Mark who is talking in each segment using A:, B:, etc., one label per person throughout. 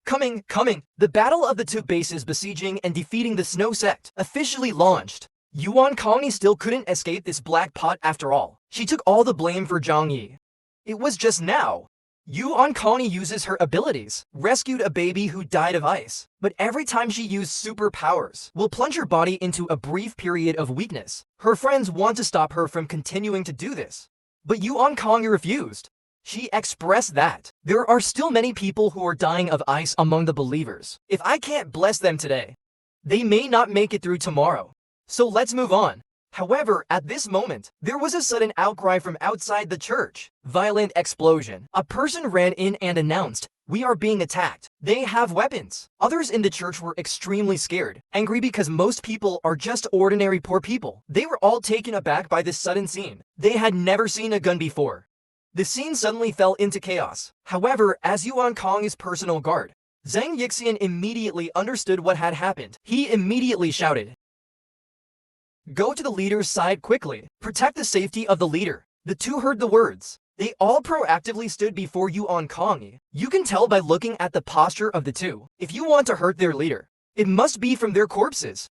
A: Coming, the battle of the two bases besieging and defeating the Snow Sect officially launched. Yuan Kongyi still couldn't escape this black pot after all. She took all the blame for Zhang Yi. It was just now. Yuan Kongyi uses her abilities, rescued a baby who died of ice, but every time she used superpowers, will plunge her body into a brief period of weakness. Her friends want to stop her from continuing to do this, but Yuan Kongyi refused. She expressed that there are still many people who are dying of ice among the believers. If I can't bless them today, they may not make it through tomorrow. So let's move on. However, at this moment, there was a sudden outcry from outside the church. Violent explosion. A person ran in and announced, "We are being attacked. They have weapons." Others in the church were extremely scared, angry because most people are just ordinary poor people. They were all taken aback by this sudden scene. They had never seen a gun before. The scene suddenly fell into chaos. However, as Yuan Kongyi's personal guard, Zhang Yixian immediately understood what had happened. He immediately shouted, "Go to the leader's side quickly. Protect the safety of the leader." The two heard the words. They all proactively stood before Yuan Kongyi. You can tell by looking at the posture of the two. If you want to hurt their leader, it must be from their corpses.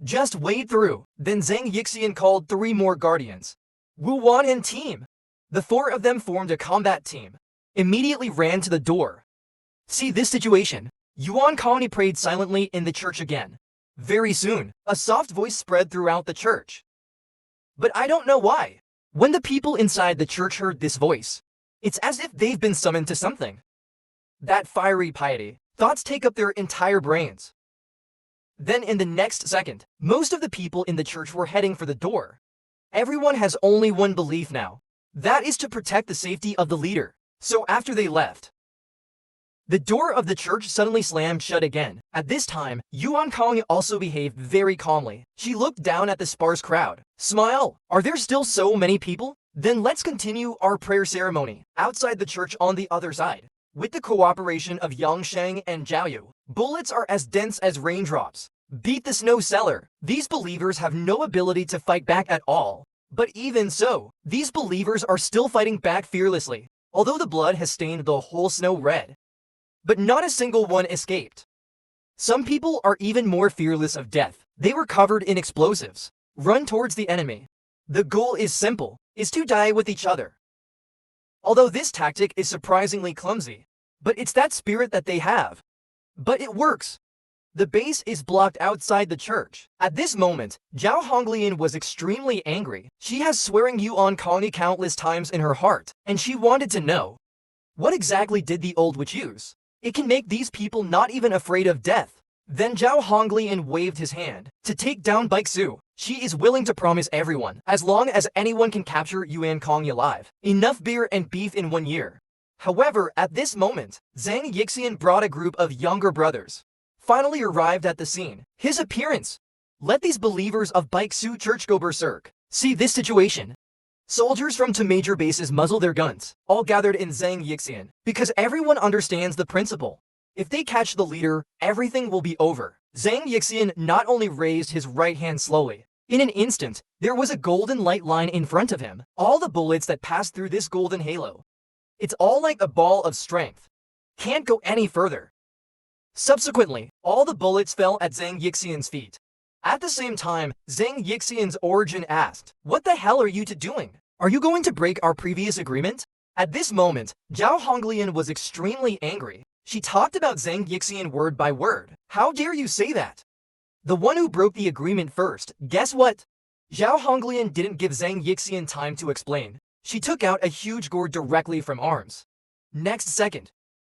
A: Just wade through. Then Zhang Yixian called 3 more guardians. Wu Wan and team. The 4 of them formed a combat team. Immediately ran to the door. See this situation. Yuan Kongyi prayed silently in the church again. Very soon, a soft voice spread throughout the church. But I don't know why. When the people inside the church heard this voice, it's as if they've been summoned to something. That fiery piety. Thoughts take up their entire brains. Then in the next second, most of the people in the church were heading for the door. Everyone has only one belief now. That is to protect the safety of the leader. So after they left, the door of the church suddenly slammed shut again. At this time, Yuan Kongyi also behaved very calmly. She looked down at the sparse crowd. Smile. Are there still so many people? Then let's continue our prayer ceremony. Outside the church on the other side, with the cooperation of Yang Sheng and Zhao Yu, bullets are as dense as raindrops. Beat the snow seller. These believers have no ability to fight back at all. But even so, these believers are still fighting back fearlessly, although the blood has stained the whole snow red. But not a single one escaped. Some people are even more fearless of death. They were covered in explosives. Run towards the enemy. The goal is simple, is to die with each other. Although this tactic is surprisingly clumsy, but it's that spirit that they have. But it works. The base is blocked outside the church. At this moment, Zhao Honglian was extremely angry. She has swearing Yuan Kongyi countless times in her heart, and she wanted to know, what exactly did the old witch use? It can make these people not even afraid of death. Then Zhao Honglian waved his hand to take down Baixu. She is willing to promise everyone, as long as anyone can capture Yuan Kongyi alive, enough beer and beef in 1 year. However, at this moment, Zhang Yixian brought a group of younger brothers. Finally arrived at the scene. His appearance. Let these believers of Baixu Church go berserk. See this situation. Soldiers from 2 major bases muzzle their guns, all gathered in Zhang Yixian, because everyone understands the principle. If they catch the leader, everything will be over. Zhang Yixian not only raised his right hand slowly. In an instant, there was a golden light line in front of him. All the bullets that passed through this golden halo. It's all like a ball of strength. Can't go any further. Subsequently, all the bullets fell at Zhang Yixian's feet. At the same time, Zhang Yixian's origin asked, "What the hell are you two doing? Are you going to break our previous agreement?" At this moment, Zhao Honglian was extremely angry. She talked about Zhang Yixian word by word. How dare you say that? The one who broke the agreement first, guess what? Zhao Honglian didn't give Zhang Yixian time to explain. She took out a huge gourd directly from arms. Next second,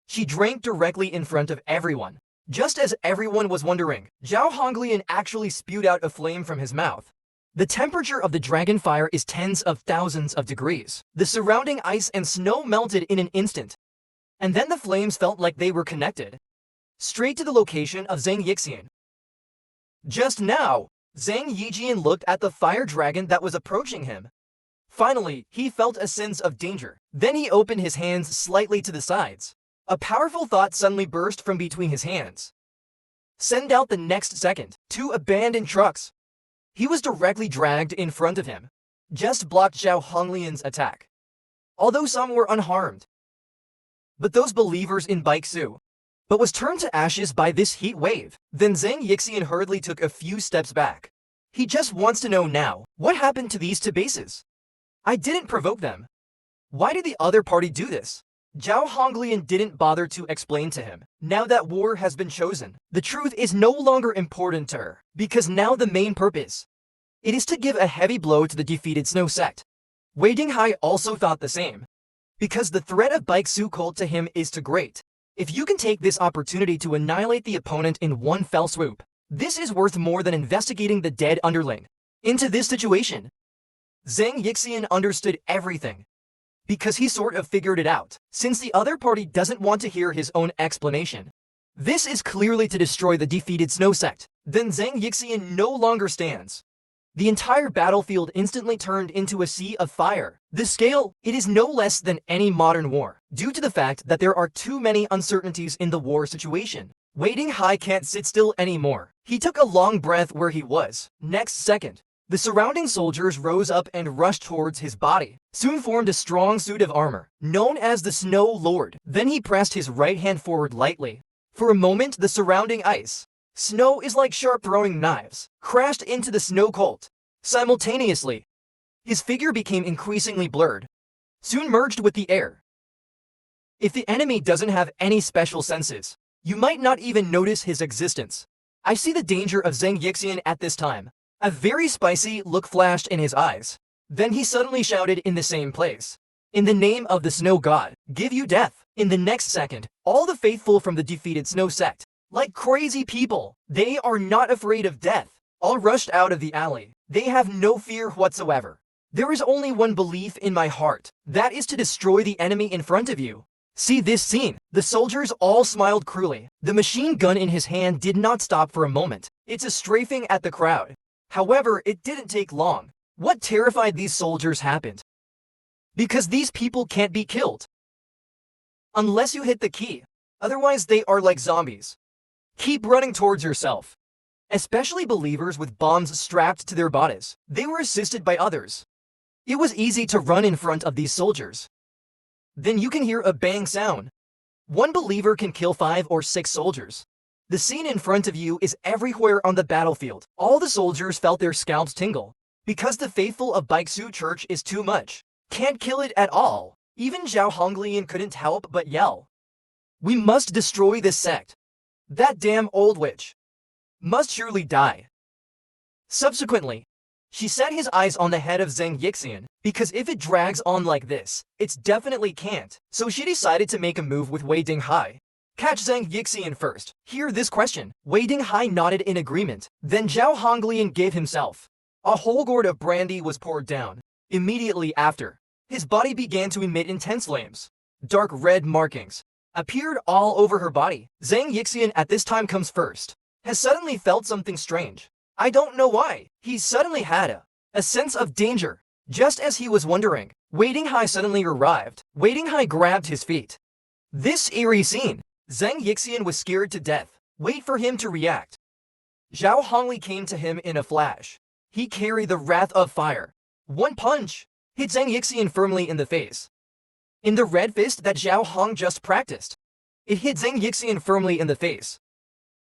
A: she drank directly in front of everyone. Just as everyone was wondering, Zhao Honglian actually spewed out a flame from his mouth. The temperature of the dragon fire is tens of thousands of degrees. The surrounding ice and snow melted in an instant. And then the flames felt like they were connected. Straight to the location of Zhang Yixian. Just now, Zhang Yixian looked at the fire dragon that was approaching him. Finally, he felt a sense of danger. Then he opened his hands slightly to the sides. A powerful thought suddenly burst from between his hands. Send out the next second, 2 abandoned trucks. He was directly dragged in front of him. Just blocked Zhao Honglian's attack. Although some were unharmed. But those believers in Baixu, but was turned to ashes by this heat wave. Then Zhang Yixian hurriedly took a few steps back. He just wants to know now, what happened to these two bases? I didn't provoke them. Why did the other party do this? Zhao Honglian didn't bother to explain to him. Now that war has been chosen, the truth is no longer important to her, because now the main purpose, it is to give a heavy blow to the defeated Snow Sect. Wei Dinghai also thought the same, because the threat of Baixu cult to him is too great. If you can take this opportunity to annihilate the opponent in one fell swoop, this is worth more than investigating the dead underling. Into this situation, Zhang Yixian understood everything, because he sort of figured it out, since the other party doesn't want to hear his own explanation. This is clearly to destroy the defeated Snow Sect. Then Zhang Yixian no longer stands. The entire battlefield instantly turned into a sea of fire. The scale, it is no less than any modern war, due to the fact that there are too many uncertainties in the war situation. Wei Dinghai can't sit still anymore. He took a long breath where he was. Next second, the surrounding soldiers rose up and rushed towards his body, soon formed a strong suit of armor, known as the Snow Lord. Then he pressed his right hand forward lightly. For a moment, the surrounding ice, snow is like sharp throwing knives, crashed into the snow cult. Simultaneously, his figure became increasingly blurred, soon merged with the air. If the enemy doesn't have any special senses, you might not even notice his existence. I see the danger of Zhang Yixian at this time. A very spicy look flashed in his eyes. Then he suddenly shouted in the same place, "In the name of the Snow God, give you death." In the next second, all the faithful from the defeated Snow Sect, like crazy people, they are not afraid of death, all rushed out of the alley. They have no fear whatsoever. There is only one belief in my heart, that is to destroy the enemy in front of you. See this scene. The soldiers all smiled cruelly. The machine gun in his hand did not stop for a moment. It's a strafing at the crowd. However, it didn't take long. What terrified these soldiers happened. Because these people can't be killed unless you hit the key. Otherwise, they are like zombies. Keep running towards yourself. Especially believers with bombs strapped to their bodies. They were assisted by others. It was easy to run in front of these soldiers. Then you can hear a bang sound. One believer can kill 5 or 6 soldiers. The scene in front of you is everywhere on the battlefield. All the soldiers felt their scalps tingle. Because the faithful of Baixu Church is too much. Can't kill it at all. Even Zhao Honglian couldn't help but yell. We must destroy this sect. That damn old witch must surely die. Subsequently, she set his eyes on the head of Zhang Yixian, because if it drags on like this, it's definitely can't. So she decided to make a move with Wei Dinghai. Catch Zhang Yixian first. Hear this question. Wei Dinghai nodded in agreement. Then Zhao Honglian gave himself. A whole gourd of brandy was poured down. Immediately after, his body began to emit intense flames. Dark red markings appeared all over her body. Zhang Yixian at this time comes first. Has suddenly felt something strange. I don't know why. He suddenly had a sense of danger. Just as he was wondering, Wei Dinghai suddenly arrived. Wei Dinghai grabbed his feet. This eerie scene. Zhang Yixian was scared to death. Wait for him to react. Zhao Hongli came to him in a flash. He carried the wrath of fire. One punch hit Zhang Yixian firmly in the face. In the red fist that Zhao Hong just practiced, it hit Zhang Yixian firmly in the face.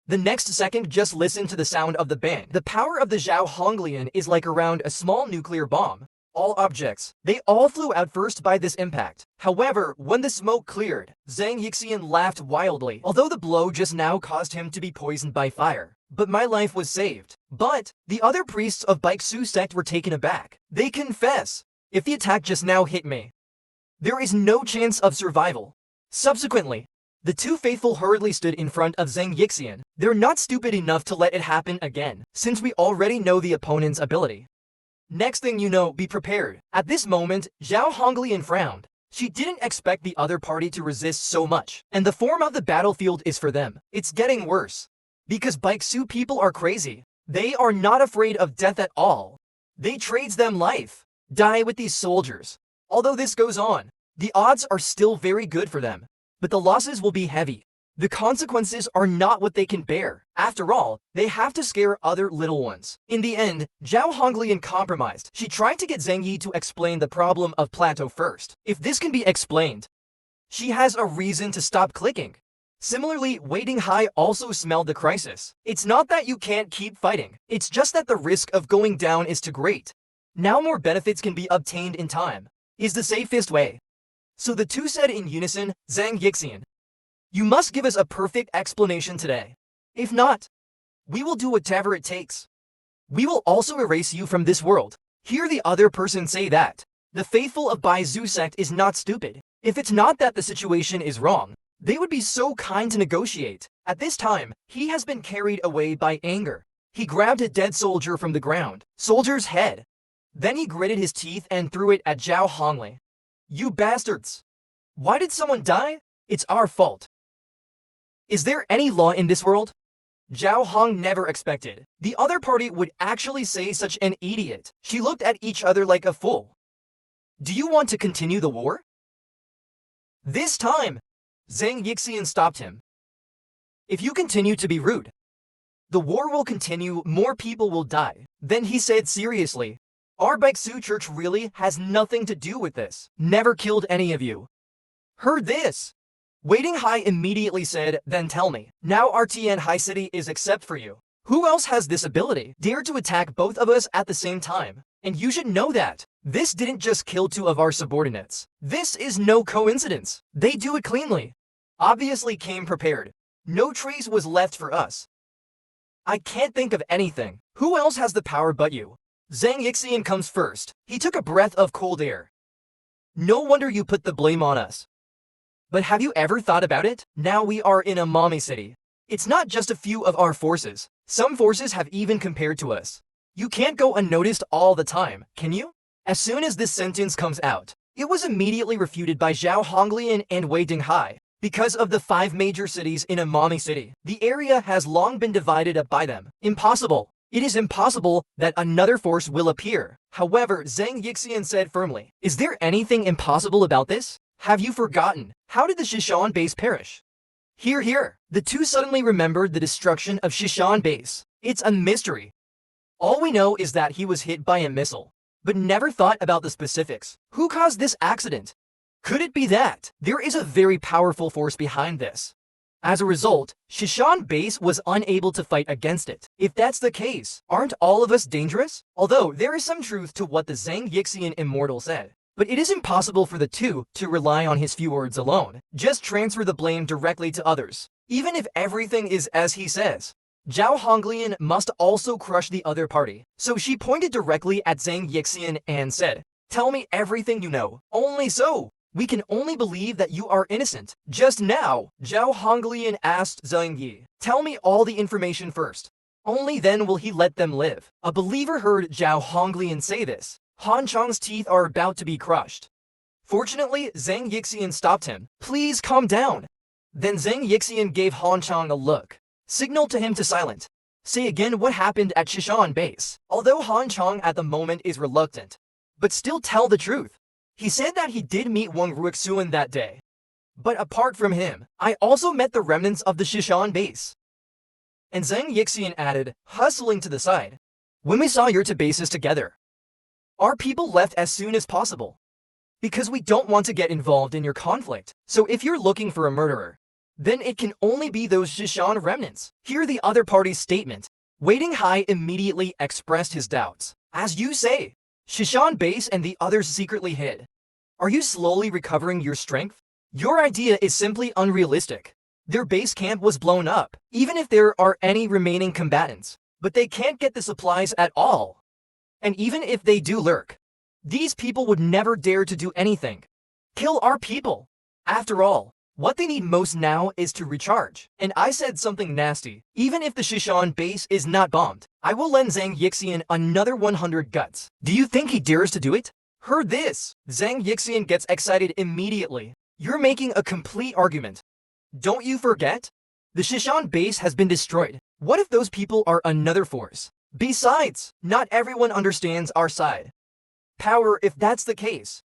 A: The next second, just listen to the sound of the bang. The power of the Zhao Honglian is like around a small nuclear bomb. All objects, they all flew out first by this impact. However, when the smoke cleared, Zhang Yixian laughed wildly, although the blow just now caused him to be poisoned by fire. But my life was saved. But the other priests of Baixu sect were taken aback. They confess, if the attack just now hit me, there is no chance of survival. Subsequently, the two faithful hurriedly stood in front of Zhang Yixian. They're not stupid enough to let it happen again, since we already know the opponent's ability. Next thing you know, be prepared. At this moment, Zhao Honglian frowned. She didn't expect the other party to resist so much, and the form of the battlefield is for them. It's getting worse. Because Baixu people are crazy. They are not afraid of death at all. They trades them life. Die with these soldiers. Although this goes on, the odds are still very good for them. But the losses will be heavy. The consequences are not what they can bear. After all, they have to scare other little ones. In the end, Zhao Honglian compromised. She tried to get Zhang Yi to explain the problem of plateau first. If this can be explained, she has a reason to stop clicking. Similarly, Waiting High also smelled the crisis. It's not that you can't keep fighting, it's just that the risk of going down is too great. Now more benefits can be obtained in time. Is the safest way. So the two said in unison, Zhang Yixian, you must give us a perfect explanation today. If not, we will do whatever it takes. We will also erase you from this world. Hear the other person say that. The faithful of Baizu sect is not stupid. If it's not that the situation is wrong, they would be so kind to negotiate. At this time, he has been carried away by anger. He grabbed a dead soldier from the ground, soldier's head. Then he gritted his teeth and threw it at Zhao Hongli. You bastards! Why did someone die? It's our fault. Is there any law in this world? Zhao Hong never expected the other party would actually say such an idiot. She looked at each other like a fool. Do you want to continue the war? This time, Zhang Yixian stopped him. If you continue to be rude, the war will continue, more people will die. Then he said seriously, our Baeksu church really has nothing to do with this. Never killed any of you. Heard this? Waiting High immediately said, then tell me. Now RTN High City is except for you. Who else has this ability? Dare to attack both of us at the same time. And you should know that. This didn't just kill two of our subordinates. This is no coincidence. They do it cleanly. Obviously came prepared. No trace was left for us. I can't think of anything. Who else has the power but you? Zhang Yixian comes first. He took a breath of cold air. No wonder you put the blame on us. But have you ever thought about it? Now we are in a mommy city. It's not just a few of our forces. Some forces have even compared to us. You can't go unnoticed all the time, can you? As soon as this sentence comes out, it was immediately refuted by Zhao Honglian and Wei Dinghai. Because of the 5 major cities in a mommy city, the area has long been divided up by them. Impossible. It is impossible that another force will appear. However, Zhang Yixian said firmly, is there anything impossible about this? Have you forgotten? How did the Shishan base perish? Here. The two suddenly remembered the destruction of Shishan base. It's a mystery. All we know is that he was hit by a missile, but never thought about the specifics. Who caused this accident? Could it be that there is a very powerful force behind this? As a result, Shishan base was unable to fight against it. If that's the case, aren't all of us dangerous? Although there is some truth to what the Zhang Yixian immortal said. But it is impossible for the two to rely on his few words alone. Just transfer the blame directly to others. Even if everything is as he says, Zhao Honglian must also crush the other party. So she pointed directly at Zhang Yixian and said, tell me everything you know. Only so. We can only believe that you are innocent. Just now, Zhao Honglian asked Zhang Yi, tell me all the information first. Only then will he let them live. A believer heard Zhao Honglian say this. Han Chang's teeth are about to be crushed. Fortunately, Zhang Yixian stopped him. Please calm down. Then Zhang Yixian gave Han Chang a look. Signaled to him to silent. Say again what happened at Shishan base. Although Han Chang at the moment is reluctant, but still tell the truth. He said that he did meet Wang Ruixuan that day. But apart from him, I also met the remnants of the Shishan base. And Zhang Yixian added, hustling to the side. When we saw your two bases together, our people left as soon as possible. Because we don't want to get involved in your conflict. So if you're looking for a murderer, then it can only be those Shishan remnants. Hear the other party's statement. Waiting High immediately expressed his doubts. As you say, Shishan base and the others secretly hid. Are you slowly recovering your strength? Your idea is simply unrealistic. Their base camp was blown up, even if there are any remaining combatants. But they can't get the supplies at all. And even if they do lurk, these people would never dare to do anything. Kill our people. After all, what they need most now is to recharge. And I said something nasty. Even if the Shishan base is not bombed, I will lend Zhang Yixian another 100 guts. Do you think he dares to do it? Heard this. Zhang Yixian gets excited immediately. You're making a complete argument. Don't you forget? The Shishan base has been destroyed. What if those people are another force? Besides, not everyone understands our side. Power if that's the case.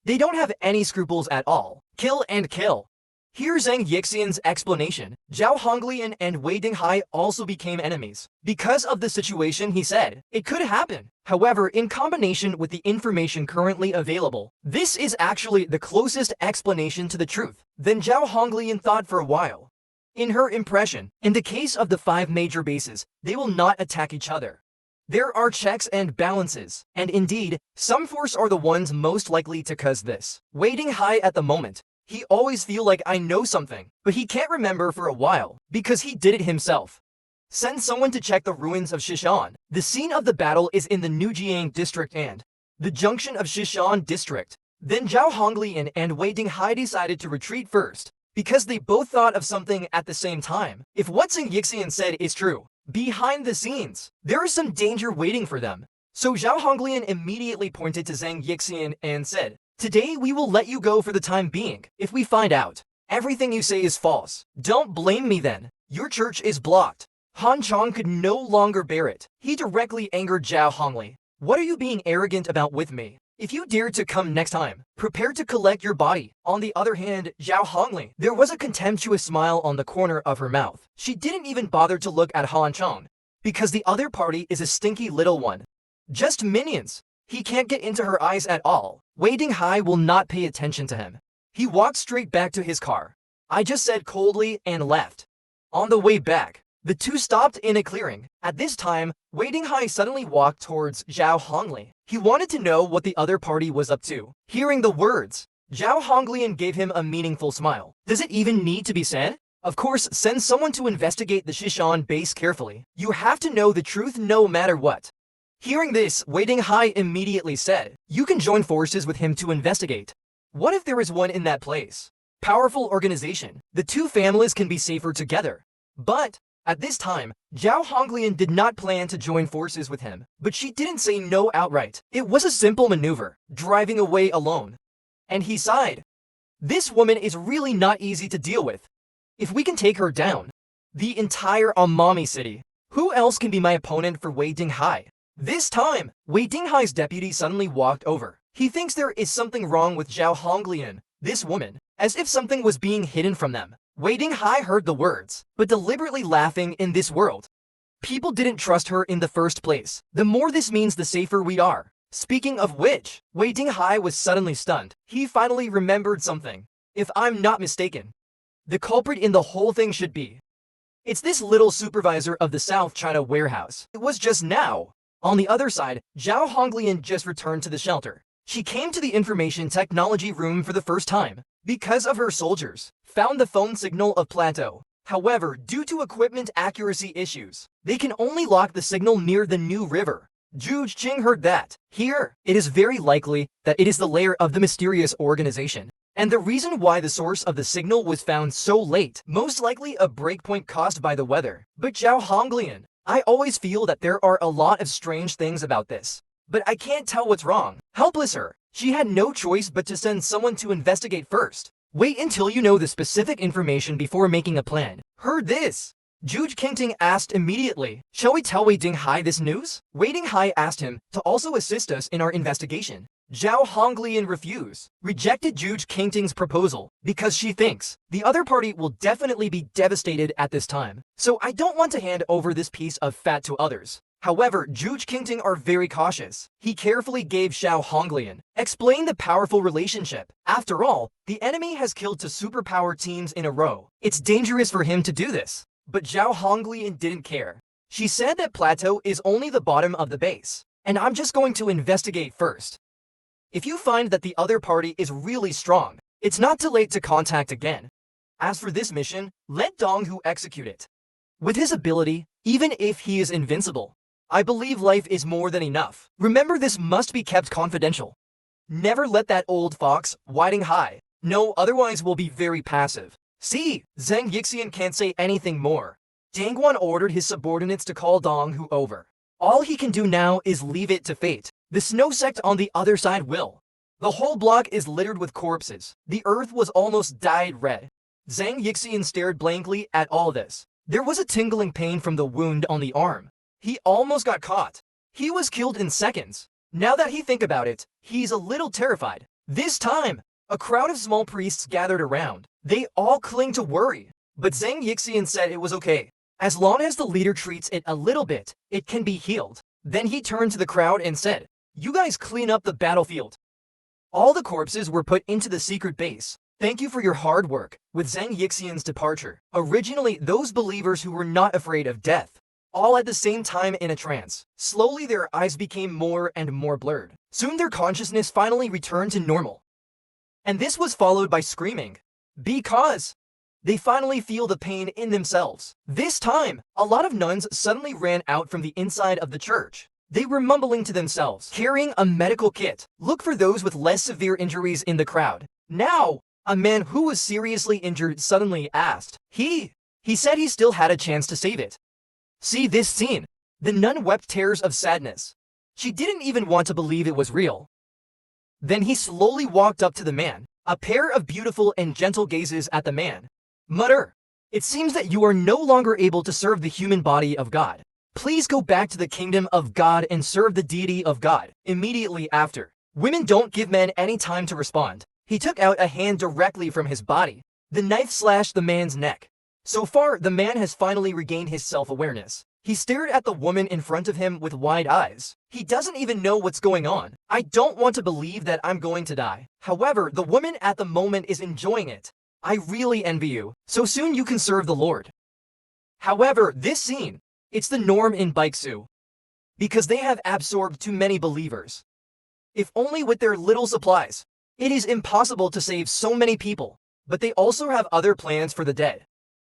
A: They don't have any scruples at all. Kill and kill. Here's Zhang Yixian's explanation. Zhao Honglian and Wei Dinghai also became enemies. Because of the situation, he said, it could happen. However, in combination with the information currently available, this is actually the closest explanation to the truth. Then Zhao Honglian thought for a while. In her impression, in the case of the 5 major bases, they will not attack each other. There are checks and balances, and indeed, some force are the ones most likely to cause this. Wei Dinghai at the moment, he always feel like I know something, but he can't remember for a while, because he did it himself. Send someone to check the ruins of Shishan. The scene of the battle is in the Nujiang district and the junction of Shishan district. Then Zhao Honglian and Wei Dinghai decided to retreat first, because they both thought of something at the same time. If what Zhang Yixian said is true, behind the scenes, there is some danger waiting for them. So Zhao Honglian immediately pointed to Zhang Yixian and said, today we will let you go for the time being. If we find out everything you say is false, don't blame me then. Your church is blocked. Han Chong could no longer bear it. He directly angered Zhao Hongli. What are you being arrogant about with me? If you dare to come next time, prepare to collect your body. On the other hand, Zhao Hongli, there was a contemptuous smile on the corner of her mouth. She didn't even bother to look at Han Chong, because the other party is a stinky little one. Just minions. He can't get into her eyes at all. Wei Dinghai will not pay attention to him. He walked straight back to his car. I just said coldly and left. On the way back, the two stopped in a clearing. At this time, Wei Dinghai suddenly walked towards Zhao Hongli. He wanted to know what the other party was up to. Hearing the words, Zhao Honglian gave him a meaningful smile. Does it even need to be said? Of course, send someone to investigate the Shishan base carefully. You have to know the truth no matter what. Hearing this, Wei Dinghai immediately said, you can join forces with him to investigate. What if there is one in that place? Powerful organization. The two families can be safer together. But at this time, Zhao Honglian did not plan to join forces with him, but she didn't say no outright. It was a simple maneuver, driving away alone. And he sighed. This woman is really not easy to deal with. If we can take her down, the entire Amami city, who else can be my opponent for Wei Dinghai? This time, Wei Dinghai's deputy suddenly walked over. He thinks there is something wrong with Zhao Honglian, this woman, as if something was being hidden from them. Wei Dinghai heard the words, but deliberately laughing. In this world, people didn't trust her in the first place. The more this means, the safer we are. Speaking of which, Wei Dinghai was suddenly stunned. He finally remembered something. If I'm not mistaken, the culprit in the whole thing should be. It's this little supervisor of the South China warehouse. It was just now. On the other side, Zhao Honglian just returned to the shelter. She came to the information technology room for the first time. Because of her soldiers, found the phone signal of Plateau. However, due to equipment accuracy issues, they can only lock the signal near the new river. Zhu Qing heard that. Here, it is very likely that it is the lair of the mysterious organization. And the reason why the source of the signal was found so late, most likely a breakpoint caused by the weather. But Zhao Honglian, I always feel that there are a lot of strange things about this. But I can't tell what's wrong. Helpless her. She had no choice but to send someone to investigate first. Wait until you know the specific information before making a plan. Heard this? Zhu Qingting asked immediately, shall we tell Wei Dinghai this news? Wei Dinghai asked him to also assist us in our investigation. Zhao Honglian refused, rejected Zhu Qingting's proposal, because she thinks the other party will definitely be devastated at this time. So I don't want to hand over this piece of fat to others. However, Zhu Qingting are very cautious. He carefully gave Zhao Honglian, explained the powerful relationship. After all, the enemy has killed 2 superpower teams in a row. It's dangerous for him to do this. But Zhao Honglian didn't care. She said that Plateau is only the bottom of the base, and I'm just going to investigate first. If you find that the other party is really strong, it's not too late to contact again. As for this mission, let Dong Hu execute it. With his ability, even if he is invincible, I believe life is more than enough. Remember, this must be kept confidential. Never let that old fox, Wei Dinghai, know, otherwise we'll be very passive. See, Zhang Yixian can't say anything more. Dangguan ordered his subordinates to call Dong Hu over. All he can do now is leave it to fate. The Snow Sect on the other side will. The whole block is littered with corpses. The earth was almost dyed red. Zhang Yixian stared blankly at all this. There was a tingling pain from the wound on the arm. He almost got caught. He was killed in seconds. Now that he think about it, he's a little terrified. This time, A crowd of small priests gathered around. They all cling to worry. But Zhang Yixian said it was okay. As long as the leader treats it a little bit, it can be healed. Then he turned to the crowd and said, "You guys clean up the battlefield." All the corpses were put into the secret base. Thank you for your hard work. With Zhang Yixian's departure, originally those believers who were not afraid of death, all at the same time in a trance. Slowly their eyes became more and more blurred. Soon their consciousness finally returned to normal. And this was followed by screaming. Because they finally feel the pain in themselves. This time, a lot of nuns suddenly ran out from the inside of the church. They were mumbling to themselves, carrying a medical kit. Look for those with less severe injuries in the crowd. Now, a man who was seriously injured suddenly asked. He said he still had a chance to save it. See this scene. The nun wept tears of sadness. She didn't even want to believe it was real. Then he slowly walked up to the man, a pair of beautiful and gentle gazes at the man. Mutter, it seems that you are no longer able to serve the human body of God. Please go back to the kingdom of God and serve the deity of God. Immediately after, women don't give men any time to respond. He took out a hand directly from his body. The knife slashed the man's neck. So far, the man has finally regained his self-awareness. He stared at the woman in front of him with wide eyes. He doesn't even know what's going on. I don't want to believe that I'm going to die. However, the woman at the moment is enjoying it. I really envy you. So soon you can serve the Lord. However, this scene, it's the norm in Baeksu. Because they have absorbed too many believers. If only with their little supplies. It is impossible to save so many people. But they also have other plans for the dead.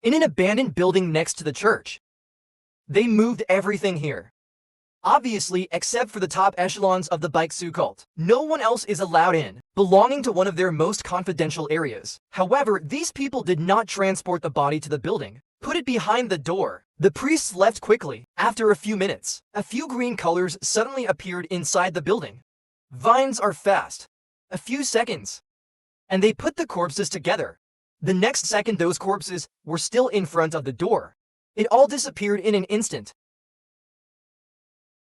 A: In an abandoned building next to the church. They moved everything here. Obviously, except for the top echelons of the Baeksu cult. No one else is allowed in, belonging to one of their most confidential areas. However, these people did not transport the body to the building. Put it behind the door. The priests left quickly. After a few minutes, a few green colors suddenly appeared inside the building. Vines are fast. A few seconds. And they put the corpses together. The next second those corpses were still in front of the door. It all disappeared in an instant.